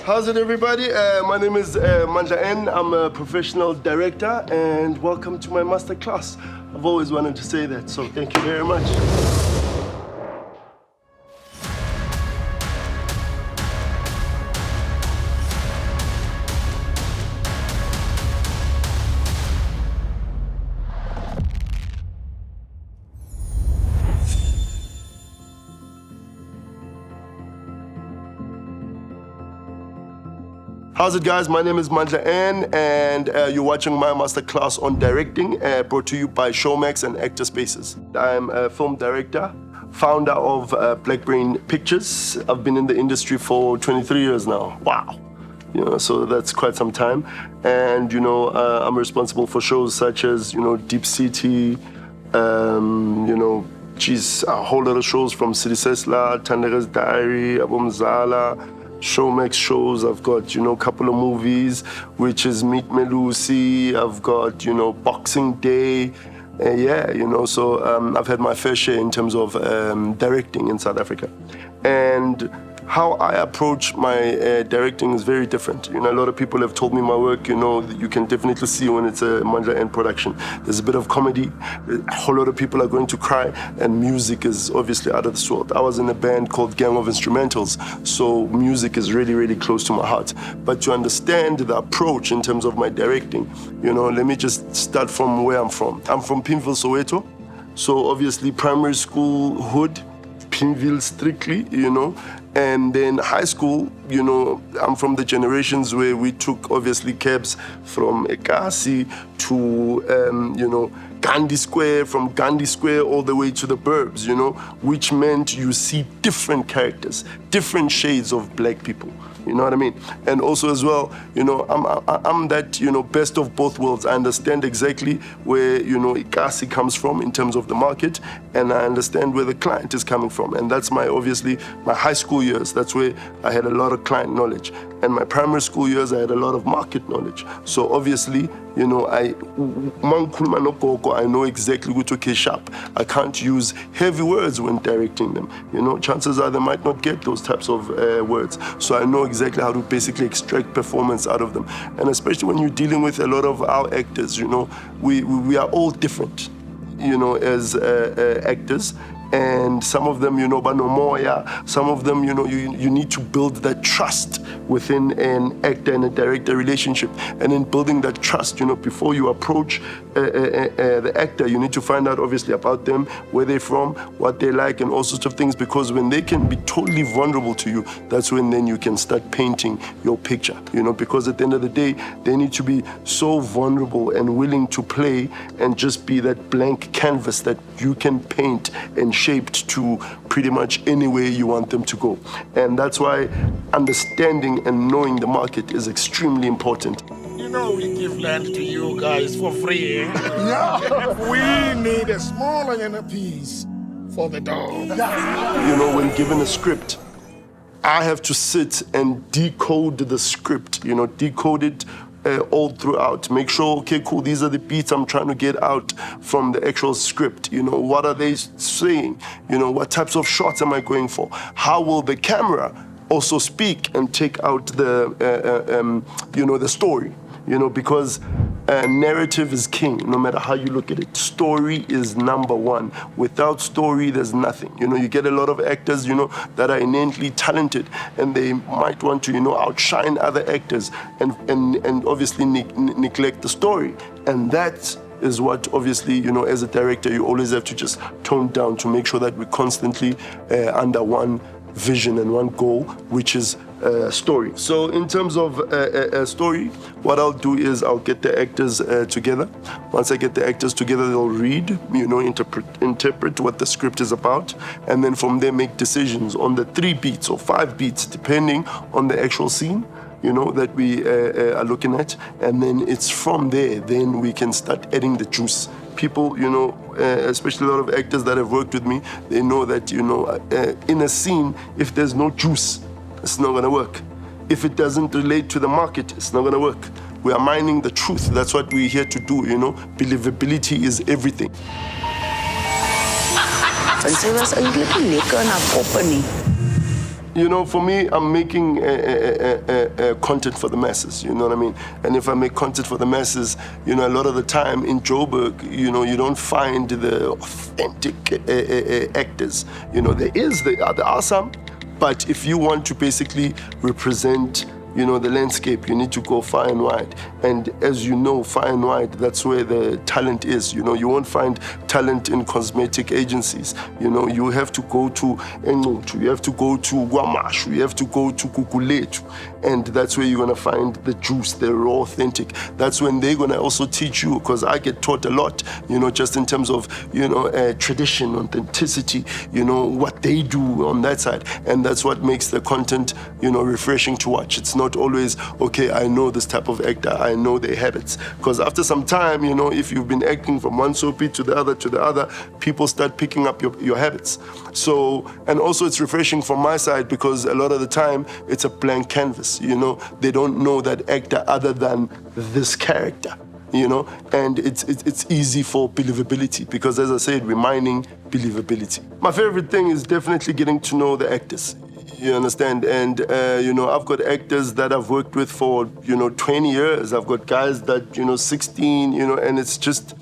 How's it, everybody? My name is Mandla N. I'm a professional director, and welcome to my masterclass. I've always wanted to say that, so thank you very much. How's it, guys? My name is Mandla N, and you're watching my masterclass on directing, brought to you by Showmax and Actor Spaces. I'm a film director, founder of Black Brain Pictures. I've been in the industry for 23 years now. Wow. So that's quite some time. And, I'm responsible for shows such as, Deep City, a whole lot of shows from City Sesla, Tandera's Diary, Abomzala, Showmax shows. I've got, a couple of movies, which is Meet Melusi. I've got, Boxing Day. So I've had my fair share in terms of directing in South Africa. And how I approach my directing is very different. A lot of people have told me my work, you can definitely see when it's a Mandla N production. There's a bit of comedy, a whole lot of people are going to cry, and music is obviously out of this world. I was in a band called Gang of Instrumentals, so music is really, really close to my heart. But to understand the approach in terms of my directing, let me just start from where I'm from. I'm from Pimville, Soweto, so obviously primary school, hood, Pimville strictly, and then high school, I'm from the generations where we took obviously cabs from Ekasi to, Gandhi Square, from Gandhi Square all the way to the burbs, which meant you see different characters, different shades of black people. You know what I mean? And also as well, I'm that, best of both worlds. I understand exactly where, Ikasi comes from in terms of the market, and I understand where the client is coming from. And that's obviously my high school years. That's where I had a lot of client knowledge. And my primary school years, I had a lot of market knowledge. So obviously, I know exactly what to cash up. I can't use heavy words when directing them. Chances are they might not get those types of words. So I know exactly how to basically extract performance out of them. And especially when you're dealing with a lot of our actors, we are all different, as actors. And some of them, Banomoya, some of them, you need to build that trust within an actor and a director relationship. And in building that trust, before you approach the actor, you need to find out obviously about them, where they're from, what they like, and all sorts of things. Because when they can be totally vulnerable to you, that's when then you can start painting your picture, because at the end of the day, they need to be so vulnerable and willing to play and just be that blank canvas that you can paint and shaped to pretty much anywhere you want them to go. And that's why understanding and knowing the market is extremely important. We give land to you guys for free. Yeah. We need a smaller piece for the dog. When given a script, I have to sit and decode the script, decode it all throughout. Make sure, okay, cool, these are the beats I'm trying to get out from the actual script. What are they saying? What types of shots am I going for? How will the camera also speak and take out the, the story? Because narrative is king, no matter how you look at it. Story is number one. Without story, there's nothing. You get a lot of actors, that are innately talented, and they might want to, outshine other actors and obviously neglect the story. And that is what, obviously, as a director, you always have to just tone down to make sure that we're constantly under one vision and one goal, which is story. So in terms of a story, what I'll do is I'll get the actors together. Once I get the actors together, they'll read, interpret what the script is about, and then from there make decisions on the 3 beats or 5 beats, depending on the actual scene, that we are looking at. And then it's from there, then we can start adding the juice. People, especially a lot of actors that have worked with me, they know that, in a scene, if there's no juice, it's not gonna work. If it doesn't relate to the market, it's not gonna work. We are mining the truth. That's what we're here to do, Believability is everything. En sy was eintlik nie lekker na koppe nie. You know, for me, I'm making content for the masses, you know what I mean? And if I make content for the masses, you know, a lot of the time in Joburg, you know, you don't find the authentic actors. You know, there are some, but if you want to basically represent, you know, the landscape, you need to go far and wide. And as you know, far and wide, that's where the talent is. You know, you won't find talent in cosmetic agencies. You know, you have to go to Engutu, you have to go to Guamashu, you have to go to Kukuletu. And that's where you're gonna find the juice, the raw, authentic. That's when they're gonna also teach you, because I get taught a lot, you know, just in terms of, you know, tradition, authenticity, you know, what they do on that side. And that's what makes the content, you know, refreshing to watch. It's not always, okay, I know this type of actor, I know their habits. Because after some time, you know, if you've been acting from one soapy to the other, people start picking up your habits. So, and also it's refreshing from my side because a lot of the time it's a blank canvas, you know. They don't know that actor other than this character, you know. And it's easy for believability because, as I said, we're mining believability. My favorite thing is definitely getting to know the actors. You understand? And, you know, I've got actors that I've worked with for, you know, 20 years. I've got guys that, you know, 16, you know, and it's just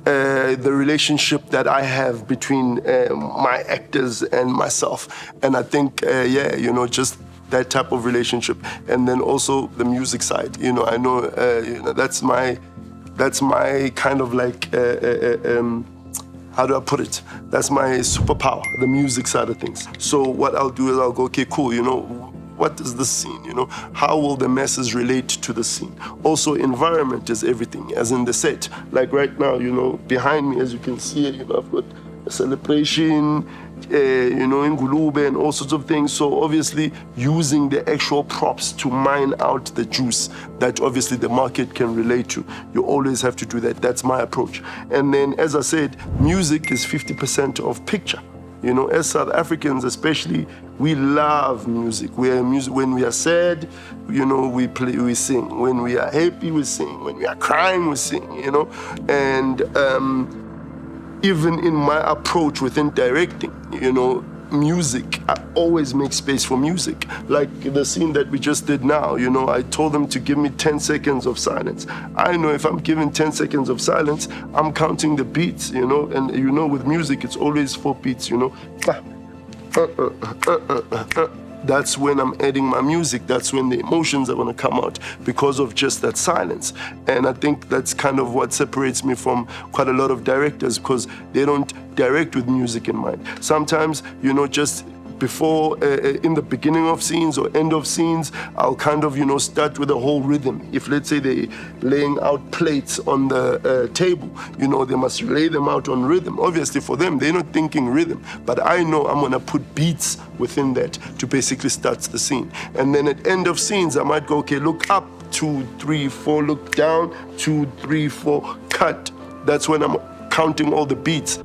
the relationship that I have between my actors and myself. And I think, yeah, you know, just that type of relationship. And then also the music side. You know, I know, you know, that's my kind of like, how do I put it? That's my superpower, the music side of things. So what I'll do is I'll go, okay, cool, you know, what is the scene, you know? How will the masses relate to the scene? Also, environment is everything, as in the set. Like right now, you know, behind me, as you can see, you know, I've got a celebration, you know, in Ngulube and all sorts of things. So obviously using the actual props to mine out the juice that obviously the market can relate to. You always have to do that. That's my approach. And then, as I said, music is 50% of picture. You know, as South Africans especially, we love music. When we are sad, you know, we sing. When we are happy, we sing. When we are crying, we sing, you know. And even in my approach within directing, you know, music, I always make space for music. Like the scene that we just did now, you know, I told them to give me 10 seconds of silence. I know if I'm given 10 seconds of silence, I'm counting the beats, you know, and you know, with music, it's always 4 beats, you know. That's when I'm adding my music. That's when the emotions are gonna come out because of just that silence. And I think that's kind of what separates me from quite a lot of directors, because they don't direct with music in mind. Sometimes, you know, just before, in the beginning of scenes or end of scenes, I'll kind of, you know, start with a whole rhythm. If, let's say, they're laying out plates on the table, you know, they must lay them out on rhythm. Obviously, for them, they're not thinking rhythm, but I know I'm gonna put beats within that to basically start the scene. And then at end of scenes, I might go, okay, look up, 2, 3, 4, look down, 2, 3, 4, cut. That's when I'm counting all the beats.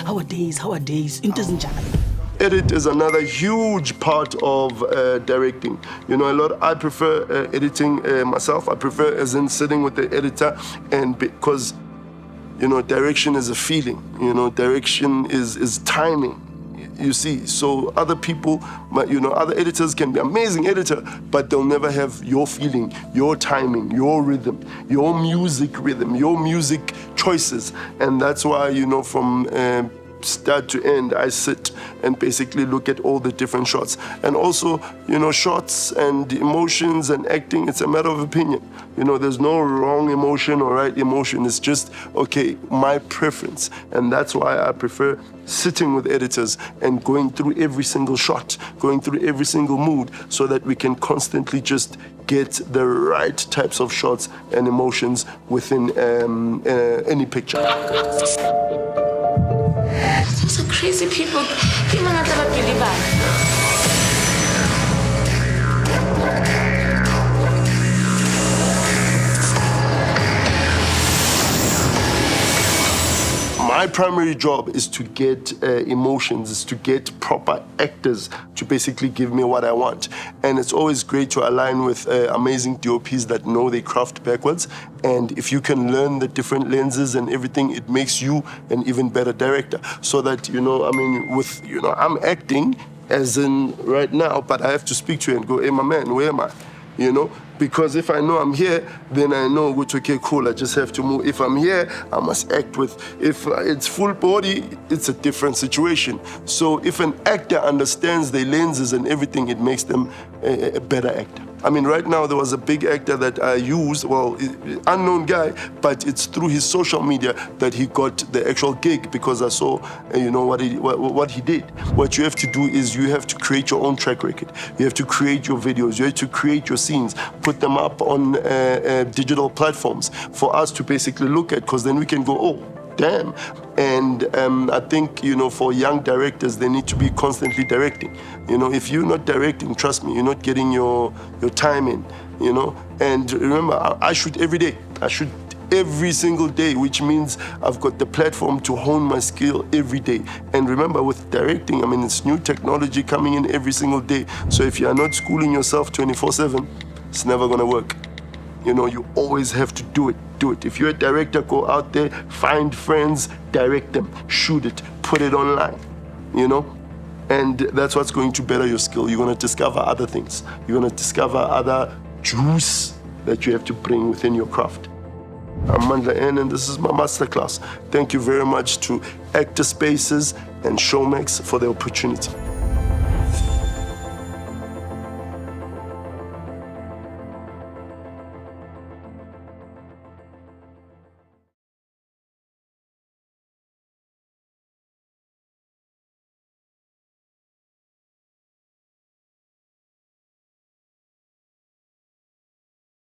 Our days, into ezinjalo. Edit is another huge part of directing. You know, I prefer editing myself. I prefer as in sitting with the editor, and because, you know, direction is a feeling. You know, direction is timing. You see, so other people, you know, other editors can be amazing editor, but they'll never have your feeling, your timing, your rhythm, your music rhythm, your music choices. And that's why, you know, from start to end, I sit and basically look at all the different shots. And also, you know, shots and emotions and acting, it's a matter of opinion. You know, there's no wrong emotion or right emotion. It's just, okay, my preference. And that's why I prefer sitting with editors and going through every single shot, going through every single mood, so that we can constantly just get the right types of shots and emotions within any picture. Those are crazy people. People not ever believe that. My primary job is to get emotions, is to get proper actors to basically give me what I want. And it's always great to align with amazing DOPs that know their craft backwards. And if you can learn the different lenses and everything, it makes you an even better director. So that, you know, I mean, with, you know, I'm acting as in right now, but I have to speak to you and go, hey, my man, where am I? You know, because if I know I'm here, then I know, which, okay, cool, I just have to move. If I'm here, I must act with. If it's full body, it's a different situation. So if an actor understands their lenses and everything, it makes them a better actor. I mean, right now there was a big actor that I use, well, unknown guy, but it's through his social media that he got the actual gig because I saw, you know, what he did. What you have to do is you have to create your own track record. You have to create your videos. You have to create your scenes, put them up on digital platforms for us to basically look at, because then we can go, oh, damn. And I think, you know, for young directors, they need to be constantly directing. You know, if you're not directing, trust me, you're not getting your time in, you know. And remember, I shoot every day. I shoot every single day, which means I've got the platform to hone my skill every day. And remember, with directing, I mean, it's new technology coming in every single day. So if you are not schooling yourself 24/7, it's never gonna work. You know, you always have to do it. Do it. If you're a director, go out there, find friends, direct them, shoot it, put it online, you know? And that's what's going to better your skill. You're going to discover other things. You're going to discover other juice that you have to bring within your craft. I'm Mandla N, and this is my masterclass. Thank you very much to Actor Spaces and Showmax for the opportunity.